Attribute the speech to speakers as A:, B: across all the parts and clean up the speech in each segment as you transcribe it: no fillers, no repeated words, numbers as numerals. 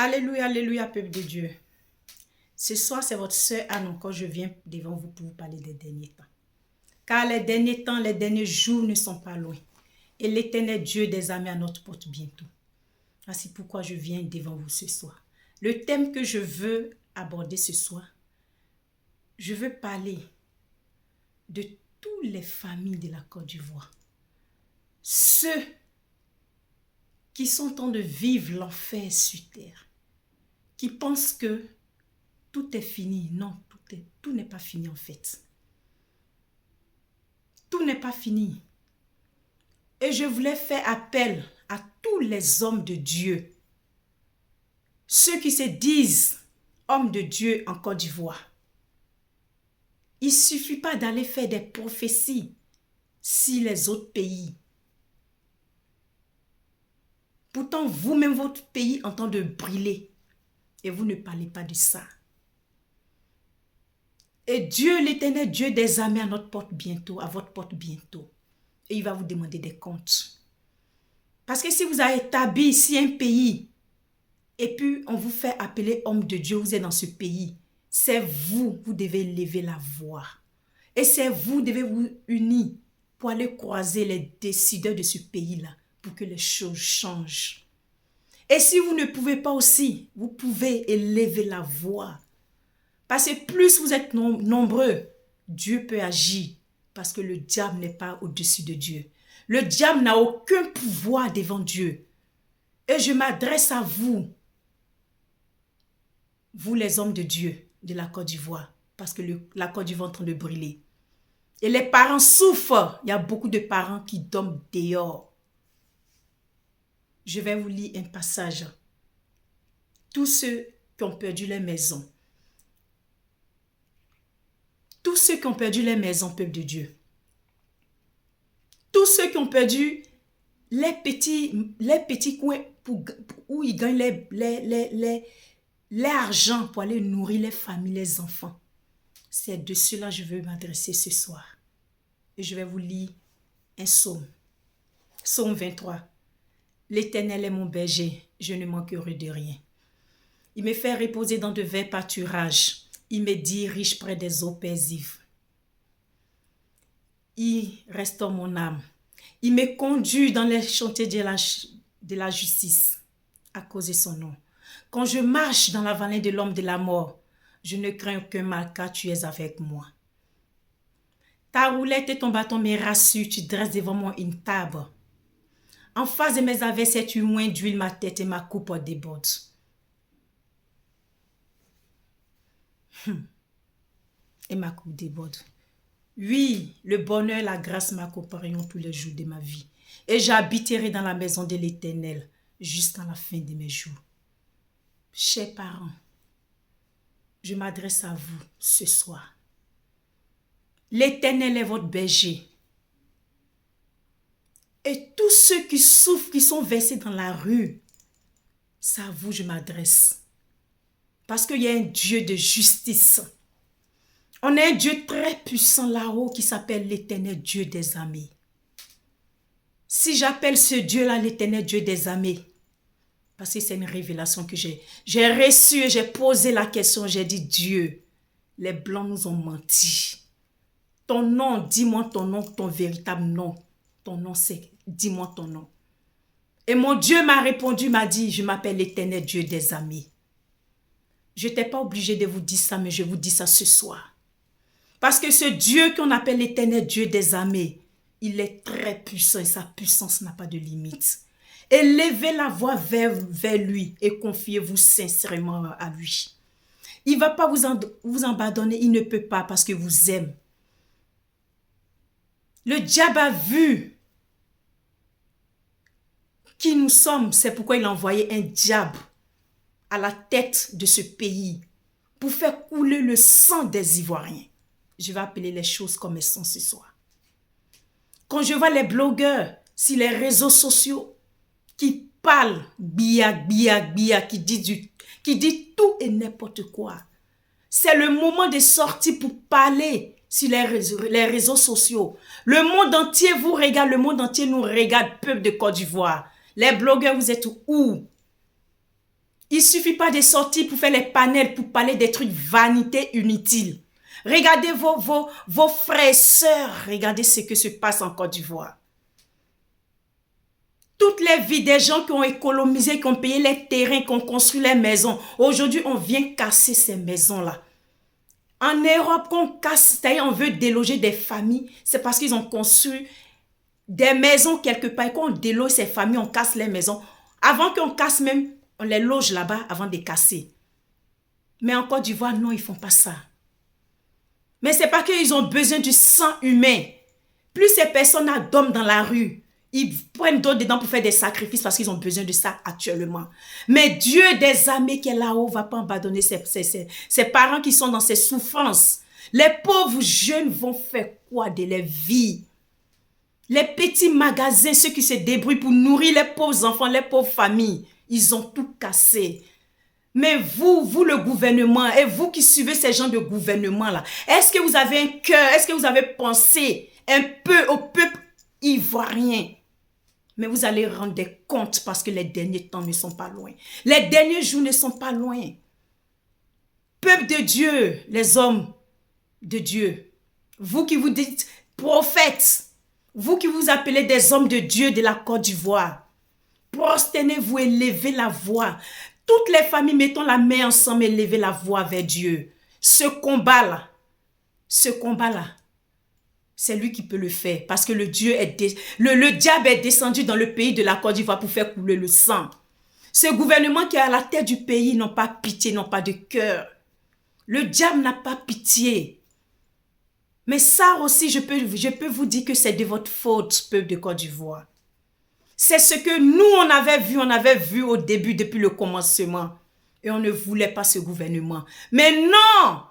A: Alléluia, alléluia, peuple de Dieu. Ce soir, c'est votre sœur Anne encore. Je viens devant vous pour vous parler des derniers temps. Car les derniers temps, les derniers jours ne sont pas loin. Et l'Éternel Dieu des armées à notre porte bientôt. Voici pourquoi je viens devant vous ce soir. Le thème que je veux aborder ce soir, je veux parler de toutes les familles de la Côte d'Ivoire. Ceux qui sont en train de vivre l'enfer sur terre, qui pensent que tout est fini. Non, tout n'est pas fini en fait. Tout n'est pas fini. Et je voulais faire appel à tous les hommes de Dieu, ceux qui se disent hommes de Dieu en Côte d'Ivoire. Il ne suffit pas d'aller faire des prophéties si les autres pays. Pourtant, vous-même, votre pays est en train de brûler. Et vous ne parlez pas de ça. Et Dieu, l'Éternel Dieu des armées à notre porte bientôt, à votre porte bientôt. Et il va vous demander des comptes. Parce que si vous avez établi ici un pays, et puis on vous fait appeler homme de Dieu, vous êtes dans ce pays, c'est vous devez lever la voix. Et c'est vous devez vous unir pour aller croiser les décideurs de ce pays-là, pour que les choses changent. Et si vous ne pouvez pas aussi, vous pouvez élever la voix. Parce que plus vous êtes nombreux, Dieu peut agir. Parce que le diable n'est pas au-dessus de Dieu. Le diable n'a aucun pouvoir devant Dieu. Et je m'adresse à vous, vous les hommes de Dieu de la Côte d'Ivoire. Parce que la Côte d'Ivoire est en train de brûler. Et les parents souffrent. Il y a beaucoup de parents qui dorment dehors. Je vais vous lire un passage. Tous ceux qui ont perdu les maisons. Tous ceux qui ont perdu les maisons, peuple de Dieu. Tous ceux qui ont perdu les petits coins où ils gagnent l'argent pour aller nourrir les familles, les enfants. C'est de cela que je veux m'adresser ce soir. Et je vais vous lire un psaume. Psaume 23. L'Éternel est mon berger, je ne manquerai de rien. Il me fait reposer dans de verts pâturages. Il me dirige près des eaux paisibles. Il restaure mon âme. Il me conduit dans les chantiers de la justice à cause de son nom. Quand je marche dans la vallée de l'homme de la mort, je ne crains aucun mal car tu es avec moi. Ta roulette et ton bâton me rassurent, tu dresses devant moi une table. En face de mes adversaires, tu oins d'huile ma tête et ma coupe déborde. Et ma coupe déborde. Oui, le bonheur, la grâce m'accompagneront tous les jours de ma vie. Et j'habiterai dans la maison de l'Éternel jusqu'à la fin de mes jours. Chers parents, je m'adresse à vous ce soir. L'Éternel est votre berger. Et tous ceux qui souffrent, qui sont versés dans la rue, c'est à vous que je m'adresse. Parce qu'il y a un Dieu de justice. On a un Dieu très puissant là-haut qui s'appelle l'Éternel Dieu des armées. Si j'appelle ce Dieu-là l'Éternel Dieu des armées, parce que c'est une révélation que j'ai reçue et j'ai posé la question, j'ai dit Dieu, les Blancs nous ont menti. Ton nom, dis-moi ton nom, ton véritable nom. Ton nom c'est, dis-moi ton nom. Et mon Dieu m'a répondu, m'a dit, je m'appelle l'Éternel Dieu des armées. Je n'étais pas obligée de vous dire ça, mais je vous dis ça ce soir. Parce que ce Dieu qu'on appelle l'Éternel Dieu des armées, il est très puissant et sa puissance n'a pas de limite. Élevez la voix vers lui et confiez-vous sincèrement à lui. Il ne va pas vous abandonner, il ne peut pas parce que vous aime. Le diable a vu qui nous sommes, c'est pourquoi il a envoyé un diable à la tête de ce pays pour faire couler le sang des Ivoiriens. Je vais appeler les choses comme elles sont ce soir. Quand je vois les blogueurs sur les réseaux sociaux qui parlent biac, qui disent tout et n'importe quoi, c'est le moment de sortir pour parler sur les réseaux sociaux. Le monde entier vous regarde, le monde entier nous regarde, peuple de Côte d'Ivoire. Les blogueurs, vous êtes où? Il ne suffit pas de sortir pour faire les panels, pour parler des trucs vanités inutiles. Regardez vos frères et sœurs. Regardez ce que se passe en Côte d'Ivoire. Toutes les vies des gens qui ont économisé, qui ont payé les terrains, qui ont construit les maisons. Aujourd'hui, on vient casser ces maisons-là. En Europe, quand on casse, c'est-à-dire on veut déloger des familles, c'est parce qu'ils ont construit des maisons quelque part. Et quand on déloge ces familles, on casse les maisons. Avant qu'on casse même, on les loge là-bas avant de casser. Mais en Côte d'Ivoire, non, ils ne font pas ça. Mais c'est parce qu'ils ont besoin du sang humain. Plus ces personnes dorment dans la rue, ils prennent d'autres dedans pour faire des sacrifices parce qu'ils ont besoin de ça actuellement. Mais Dieu des armées qui est là-haut ne va pas abandonner ses parents qui sont dans ces souffrances. Les pauvres jeunes vont faire quoi de leur vie? Les petits magasins, ceux qui se débrouillent pour nourrir les pauvres enfants, les pauvres familles, ils ont tout cassé. Mais vous le gouvernement, et vous qui suivez ces gens de gouvernement-là, est-ce que vous avez un cœur, est-ce que vous avez pensé un peu au peuple ivoirien? Mais vous allez rendre des comptes parce que les derniers temps ne sont pas loin. Les derniers jours ne sont pas loin. Peuple de Dieu, les hommes de Dieu, vous qui vous dites prophètes, vous qui vous appelez des hommes de Dieu de la Côte d'Ivoire, prosternez-vous et levez la voix. Toutes les familles, mettons la main ensemble et levez la voix vers Dieu. Ce combat-là, c'est lui qui peut le faire. Parce que le diable est descendu dans le pays de la Côte d'Ivoire pour faire couler le sang. Ce gouvernement qui est à la tête du pays n'ont pas pitié, n'ont pas de cœur. Le diable n'a pas pitié. Mais ça aussi, je peux vous dire que c'est de votre faute, peuple de Côte d'Ivoire. C'est ce que nous, on avait vu au début, depuis le commencement. Et on ne voulait pas ce gouvernement. Mais non!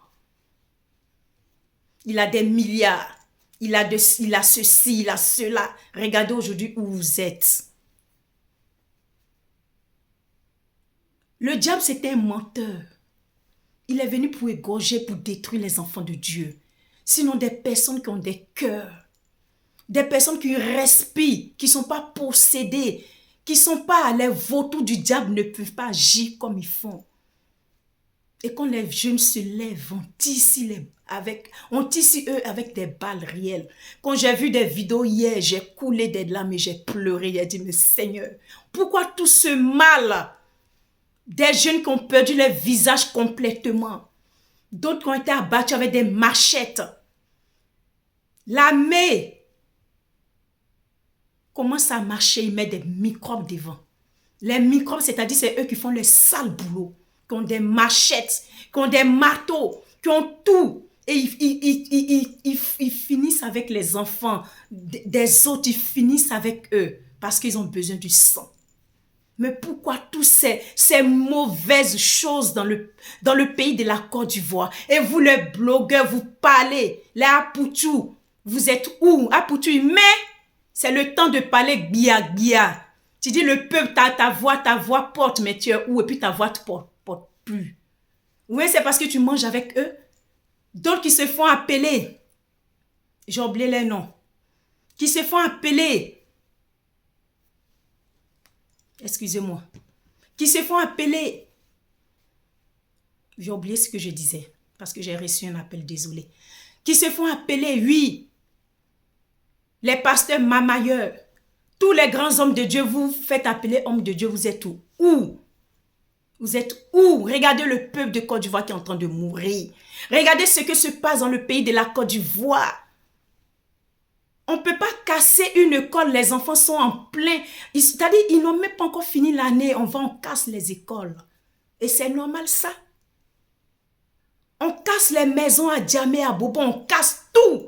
A: Il a des milliards. Il a ceci, il a cela. Regardez aujourd'hui où vous êtes. Le diable, c'était un menteur. Il est venu pour égorger, pour détruire les enfants de Dieu. Sinon, des personnes qui ont des cœurs. Des personnes qui respirent, qui ne sont pas possédées, qui ne sont pas les vautours du diable, ne peuvent pas agir comme ils font. Et quand les jeunes se lèvent, on tisse eux avec des balles réelles. Quand j'ai vu des vidéos hier, j'ai coulé des larmes et j'ai pleuré. J'ai dit, mais Seigneur, pourquoi tout ce mal? Des jeunes qui ont perdu leur visage complètement. D'autres qui ont été abattus avec des machettes. L'armée commence à marcher, ils mettent des microbes devant. Les microbes, c'est-à-dire c'est eux qui font le sale boulot, qui ont des machettes, qui ont des marteaux, qui ont tout. Et ils finissent avec les enfants des autres, ils finissent avec eux parce qu'ils ont besoin du sang. Mais pourquoi toutes ces mauvaises choses dans le pays de la Côte d'Ivoire? Et vous les blogueurs, vous parlez, les Apoutou, vous êtes où? Apoutou, mais c'est le temps de parler gbia. Tu dis le peuple, ta voix porte, mais tu es où? Et puis ta voix ne porte plus. Oui, c'est parce que tu manges avec eux. D'autres qui se font appeler, j'ai oublié les noms, qui se font appeler, excusez-moi, qui se font appeler, j'ai oublié ce que je disais, parce que j'ai reçu un appel, désolé, qui se font appeler, oui, les pasteurs mamailleurs, tous les grands hommes de Dieu, vous faites appeler hommes de Dieu, vous êtes où? Où? Vous êtes où? Regardez le peuple de Côte d'Ivoire qui est en train de mourir. Regardez ce que se passe dans le pays de la Côte d'Ivoire. On ne peut pas casser une école, les enfants sont en plein. C'est-à-dire, ils n'ont même pas encore fini l'année, on casse les écoles. Et c'est normal ça. On casse les maisons à Djamé, à Bobo, on casse tout.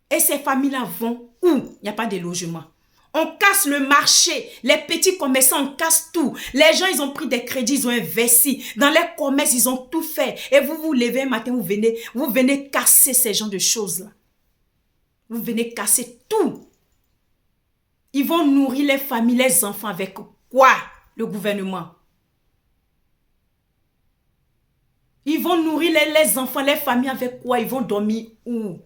A: Et ces familles-là vont où? Il n'y a pas de logement. On casse le marché, les petits commerçants, on casse tout. Les gens, ils ont pris des crédits, ils ont investi. Dans les commerces, ils ont tout fait. Et vous vous levez un matin, vous venez casser ces genres de choses-là. Vous venez casser tout. Ils vont nourrir les familles, les enfants avec quoi? Le gouvernement. Ils vont nourrir les enfants, les familles avec quoi? Ils vont dormir où?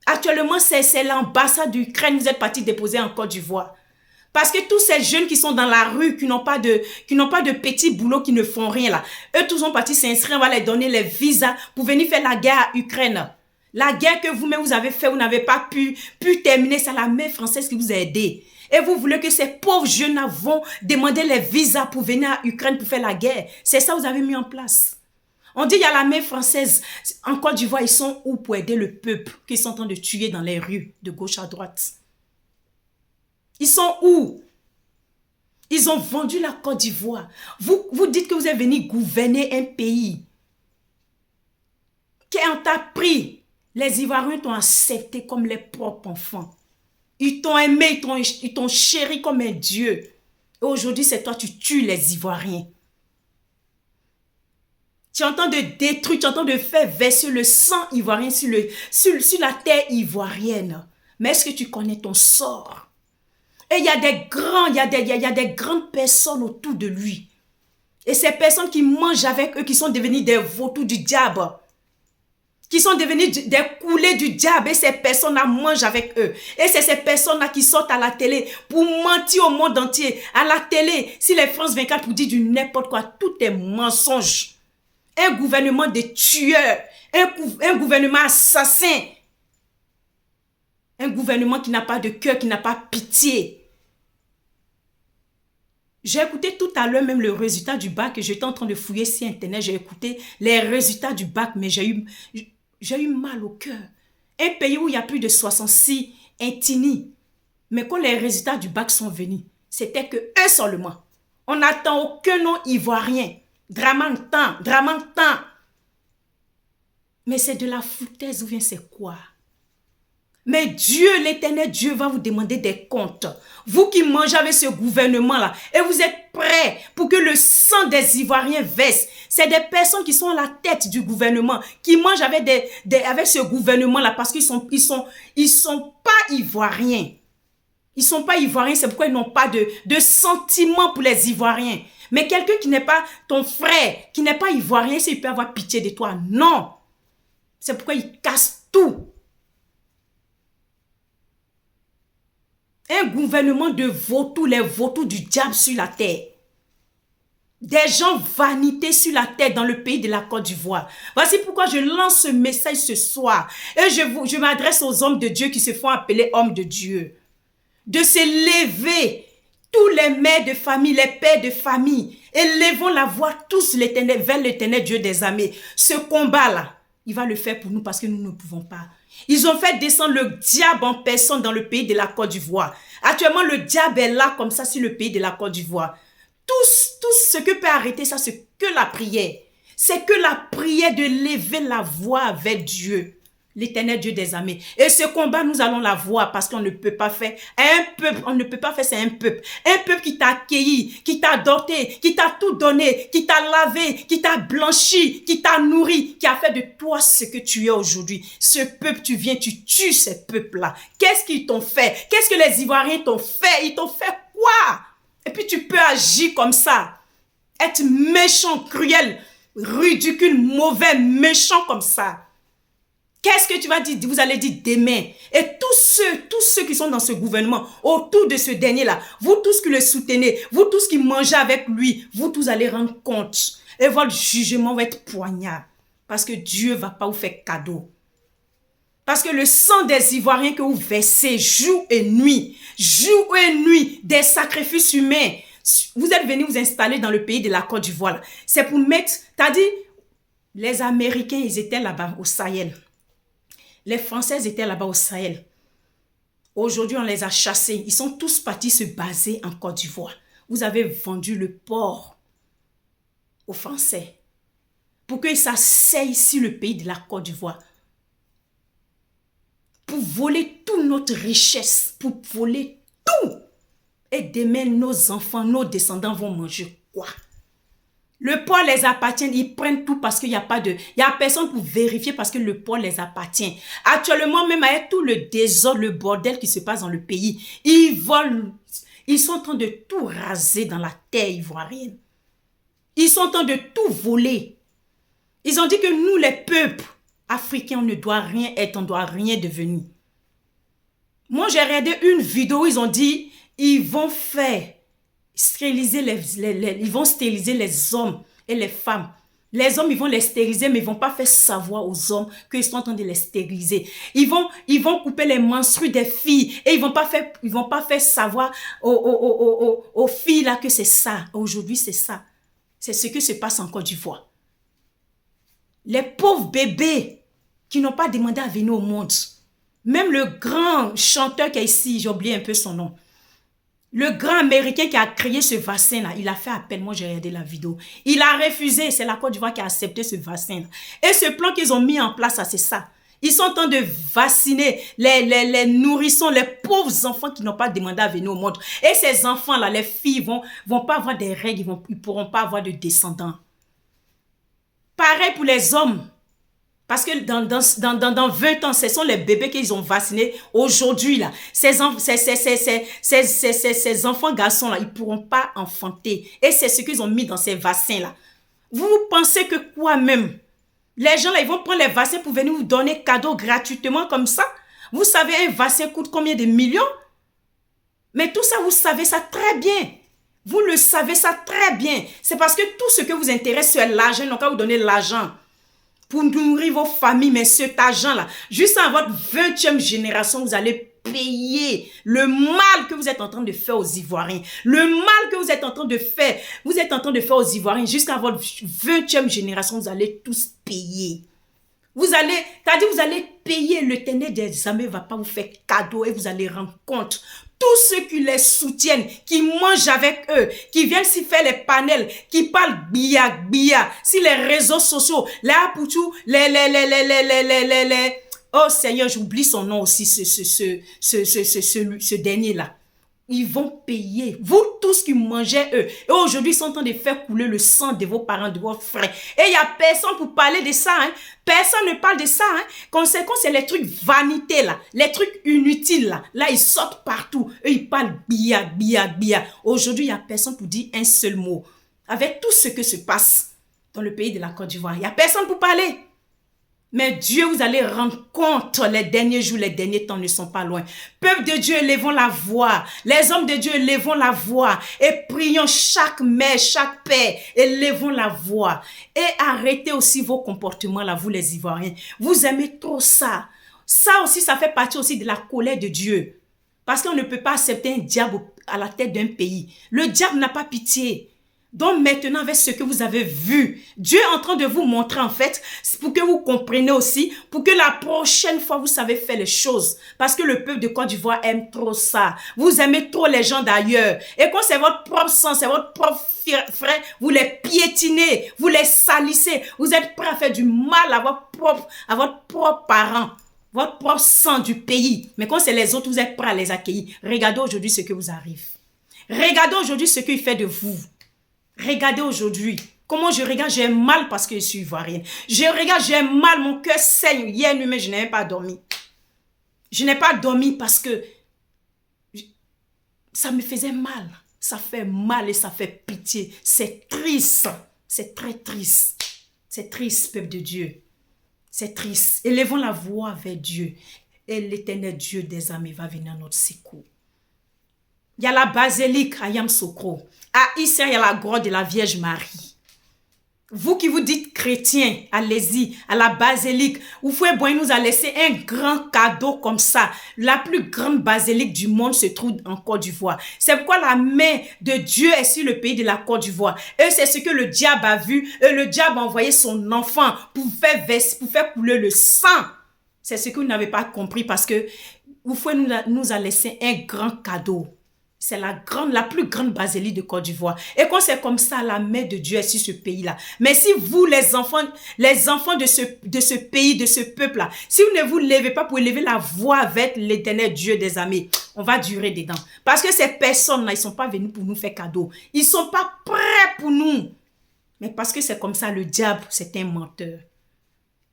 A: Actuellement, c'est l'ambassade d'Ukraine. Vous êtes parti déposer en Côte d'Ivoire. Parce que tous ces jeunes qui sont dans la rue, qui n'ont pas de petits boulots, qui ne font rien là, eux tous sont partis s'inscrire, on va leur donner les visas pour venir faire la guerre à Ukraine. La guerre que vous-même vous avez fait, vous n'avez pas pu terminer, c'est l'armée française qui vous a aidé. Et vous voulez que ces pauvres jeunes vont demander les visas pour venir à Ukraine pour faire la guerre. C'est ça que vous avez mis en place. On dit qu'il y a l'armée française. En Côte d'Ivoire, ils sont où pour aider le peuple qu'ils sont en train de tuer dans les rues, de gauche à droite? Ils sont où? Ils ont vendu la Côte d'Ivoire. Vous dites que vous êtes venu gouverner un pays. Quand t'a pris, les Ivoiriens t'ont accepté comme les propres enfants. Ils t'ont aimé, ils t'ont chéri comme un dieu. Et aujourd'hui, c'est toi, tu tues les Ivoiriens. Tu es en train de détruire, tu es en train de faire verser le sang ivoirien sur la terre ivoirienne. Mais est-ce que tu connais ton sort? Et il y a des grandes personnes autour de lui. Et ces personnes qui mangent avec eux, qui sont devenus des vautours du diable. Qui sont devenus des coulées du diable. Et ces personnes-là mangent avec eux. Et c'est ces personnes-là qui sortent à la télé pour mentir au monde entier. À la télé, si les France 24 vous disent du n'importe quoi, tout est mensonge. Un gouvernement de tueurs. Un gouvernement assassin. Un gouvernement qui n'a pas de cœur, qui n'a pas pitié. J'ai écouté tout à l'heure même le résultat du bac. J'étais en train de fouiller sur Internet. J'ai écouté les résultats du bac, mais j'ai eu mal au cœur. Un pays où il y a plus de 66 intini. Mais quand les résultats du bac sont venus, c'était que eux seulement. On n'attend aucun nom ivoirien. Dramantan. Mais c'est de la foutaise ou bien c'est quoi? Mais Dieu, l'éternel Dieu va vous demander des comptes. Vous qui mangez avec ce gouvernement-là, et vous êtes prêts pour que le sang des Ivoiriens verse. C'est des personnes qui sont à la tête du gouvernement, qui mangent avec ce gouvernement-là parce qu'ils sont pas Ivoiriens. Ils sont pas Ivoiriens, c'est pourquoi ils n'ont pas de sentiments pour les Ivoiriens. Mais quelqu'un qui n'est pas ton frère, qui n'est pas Ivoirien, s'il peut avoir pitié de toi, non. C'est pourquoi il casse tout. Un gouvernement de vautours, les vautours du diable sur la terre. Des gens vanités sur la terre dans le pays de la Côte d'Ivoire. Voici pourquoi je lance ce message ce soir. Et je m'adresse aux hommes de Dieu qui se font appeler hommes de Dieu. De se lever, tous les mères de famille, les pères de famille, et levons la voix tous vers l'éternel Dieu des armées. Ce combat-là, il va le faire pour nous parce que nous ne pouvons pas. Ils ont fait descendre le diable en personne dans le pays de la Côte d'Ivoire. Actuellement, le diable est là comme ça sur le pays de la Côte d'Ivoire. Tout ce que peut arrêter ça, c'est que la prière. C'est que la prière de lever la voix vers Dieu, l'éternel Dieu des armées. Et ce combat, nous allons la voir parce qu'on ne peut pas faire un peuple. On ne peut pas faire, c'est un peuple. Un peuple qui t'a accueilli, qui t'a doté, qui t'a tout donné, qui t'a lavé, qui t'a blanchi, qui t'a nourri, qui a fait de toi ce que tu es aujourd'hui. Ce peuple, tu viens, tu tues ces peuples-là. Qu'est-ce qu'ils t'ont fait? Qu'est-ce que les Ivoiriens t'ont fait? Ils t'ont fait quoi? Et puis tu peux agir comme ça. Être méchant, cruel, ridicule, mauvais, méchant comme ça. Qu'est-ce que tu vas dire? Vous allez dire demain. Et tous ceux qui sont dans ce gouvernement, autour de ce dernier-là, vous tous qui le soutenez, vous tous qui mangez avec lui, vous tous allez rendre compte. Et votre jugement va être poignard. Parce que Dieu ne va pas vous faire cadeau. Parce que le sang des Ivoiriens que vous versez jour et nuit, des sacrifices humains, vous êtes venus vous installer dans le pays de la Côte d'Ivoire. C'est pour mettre, t'as dit, les Américains, ils étaient là-bas au Sahel. Les Français étaient là-bas au Sahel. Aujourd'hui, on les a chassés. Ils sont tous partis se baser en Côte d'Ivoire. Vous avez vendu le port aux Français pour qu'ils s'asseyent sur le pays de la Côte d'Ivoire. Pour voler toute notre richesse, pour voler tout. Et demain, nos enfants, nos descendants vont manger quoi? Le port les appartient, ils prennent tout parce qu'il n'y a pas de... Il n'y a personne pour vérifier parce que le port les appartient. Actuellement, même avec tout le désordre, le bordel qui se passe dans le pays, ils volent. Ils sont en train de tout raser dans la terre ivoirienne. Ils sont en train de tout voler. Ils ont dit que nous, les peuples africains, on ne doit rien être, on ne doit rien devenir. Moi, j'ai regardé une vidéo où ils ont dit ils vont stériliser ils vont stériliser les hommes et les femmes. Les hommes, ils vont les stériliser, mais ils ne vont pas faire savoir aux hommes qu'ils sont en train de les stériliser. Ils vont couper les menstrues des filles et ils vont pas faire savoir aux filles là que c'est ça. Aujourd'hui, c'est ça. C'est ce qui se passe en Côte d'Ivoire. Les pauvres bébés qui n'ont pas demandé à venir au monde. Même le grand chanteur qui est ici, j'ai oublié un peu son nom. Le grand américain qui a créé ce vaccin-là, il a fait appel, moi j'ai regardé la vidéo. Il a refusé, c'est la Côte d'Ivoire qui a accepté ce vaccin-là. Et ce plan qu'ils ont mis en place, c'est ça. Ils sont en train de vacciner les nourrissons, les pauvres enfants qui n'ont pas demandé à venir au monde. Et ces enfants-là, les filles vont pas avoir des règles, ils ne pourront pas avoir de descendants. Pareil pour les hommes. Parce que dans 20 ans, ce sont les bébés qu'ils ont vaccinés aujourd'hui. Là. Ces enfants garçons-là, ils ne pourront pas enfanter. Et c'est ce qu'ils ont mis dans ces vaccins-là. Vous pensez que quoi même? Les gens, là, ils vont prendre les vaccins pour venir vous donner cadeau gratuitement comme ça? Vous savez, un vaccin coûte combien de millions? Mais tout ça, vous savez ça très bien. Vous le savez ça très bien. C'est parce que tout ce que vous intéresse, c'est l'argent. Ils n'ont qu'à vous donner l'argent pour nourrir vos familles, mais cet argent-là, juste à votre 20e génération, vous allez payer le mal que vous êtes en train de faire aux Ivoiriens. Le mal que vous êtes en train de faire, aux Ivoiriens, jusqu'à votre 20e génération, vous allez tous payer. Vous allez payer. L'Éternel des armées ne va pas vous faire cadeau et vous allez rendre compte. Tous ceux qui les soutiennent, qui mangent avec eux, qui viennent s'y faire les panels, qui parlent bia, sur les réseaux sociaux, oh Seigneur, j'oublie son nom aussi, ce dernier-là. Ils vont payer. Vous tous qui mangez eux. Et aujourd'hui, ils sont en train de faire couler le sang de vos parents, de vos frères. Et il n'y a personne pour parler de ça. Hein. Personne ne parle de ça. Hein. Conséquence, c'est les trucs vanités là. Les trucs inutiles là. Là, ils sortent partout. Eux, ils parlent bia. Aujourd'hui, il n'y a personne pour dire un seul mot. Avec tout ce que se passe dans le pays de la Côte d'Ivoire, il n'y a personne pour parler. Mais Dieu, vous allez rendre compte, les derniers jours, les derniers temps ne sont pas loin. Peuple de Dieu, élevons la voix. Les hommes de Dieu, élevons la voix. Et prions chaque mère, chaque père, élevons la voix. Et arrêtez aussi vos comportements là, vous les Ivoiriens. Vous aimez trop ça. Ça aussi, ça fait partie aussi de la colère de Dieu. Parce qu'on ne peut pas accepter un diable à la tête d'un pays. Le diable n'a pas pitié. Donc maintenant, avec ce que vous avez vu, Dieu est en train de vous montrer en fait, pour que vous compreniez aussi, pour que la prochaine fois, vous savez faire les choses. Parce que le peuple de Côte d'Ivoire aime trop ça. Vous aimez trop les gens d'ailleurs. Et quand c'est votre propre sang, c'est votre propre frère, vous les piétinez, vous les salissez. Vous êtes prêts à faire du mal à votre propre parent, votre propre sang du pays. Mais quand c'est les autres, vous êtes prêts à les accueillir. Regardez aujourd'hui ce que vous arrive. Regardez aujourd'hui ce qu'il fait de vous. Regardez aujourd'hui, comment je regarde, j'ai mal parce que je suis ivoirienne. Je regarde, j'ai mal, mon cœur saigne. Hier nuit, mais je n'ai même pas dormi. Je n'ai pas dormi parce que ça me faisait mal. Ça fait mal et ça fait pitié. C'est triste. C'est très triste. C'est triste, peuple de Dieu. C'est triste. Élevons la voix vers Dieu. Et l'Éternel Dieu des armées va venir à notre secours. Il y a la basilique à Yamoussoukro. À Issa, il y a la grotte de la Vierge Marie. Vous qui vous dites chrétiens, allez-y, à la basilique. Oufoué-Boigny nous a laissé un grand cadeau comme ça. La plus grande basilique du monde se trouve en Côte d'Ivoire. C'est pourquoi la main de Dieu est sur le pays de la Côte d'Ivoire. Et c'est ce que le diable a vu. Et le diable a envoyé son enfant pour faire couler le sang. C'est ce que vous n'avez pas compris parce que Oufoué nous a laissé un grand cadeau. C'est la plus grande basilique de Côte d'Ivoire. Et quand c'est comme ça, la main de Dieu est sur ce pays-là. Mais si vous, les enfants de ce pays, de ce peuple-là, si vous ne vous levez pas pour élever la voix avec l'Éternel Dieu des armées, on va durer dedans. Parce que ces personnes-là, ils ne sont pas venus pour nous faire cadeau. Ils ne sont pas prêts pour nous. Mais parce que c'est comme ça, le diable, c'est un menteur.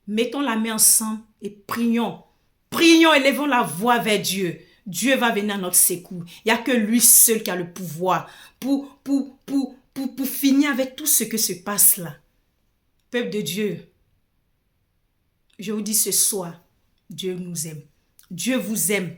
A: Mettons la main ensemble et prions. Prions, élevons la voix vers Dieu. Dieu va venir à notre secours. Il n'y a que lui seul qui a le pouvoir pour finir avec tout ce que se passe là. Peuple de Dieu, je vous dis ce soir, Dieu nous aime. Dieu vous aime.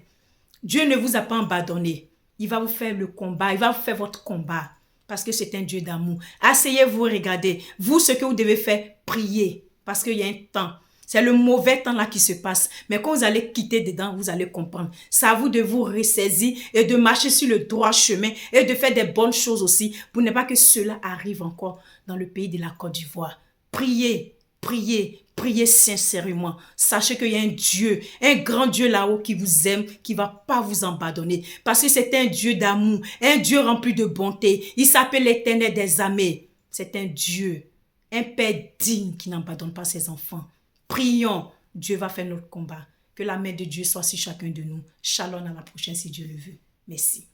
A: Dieu ne vous a pas abandonné. Il va vous faire le combat, il va vous faire votre combat. Parce que c'est un Dieu d'amour. Asseyez-vous, regardez. Vous, ce que vous devez faire, prier. Parce qu'il y a un temps. C'est le mauvais temps là qui se passe. Mais quand vous allez quitter dedans, vous allez comprendre. C'est à vous de vous ressaisir et de marcher sur le droit chemin et de faire des bonnes choses aussi pour ne pas que cela arrive encore dans le pays de la Côte d'Ivoire. Priez, priez, priez sincèrement. Sachez qu'il y a un Dieu, un grand Dieu là-haut qui vous aime, qui ne va pas vous abandonner. Parce que c'est un Dieu d'amour, un Dieu rempli de bonté. Il s'appelle l'Éternel des armées. C'est un Dieu, un Père digne qui n'abandonne pas ses enfants. Prions, Dieu va faire notre combat. Que la main de Dieu soit sur chacun de nous. Shalom, à la prochaine si Dieu le veut. Merci.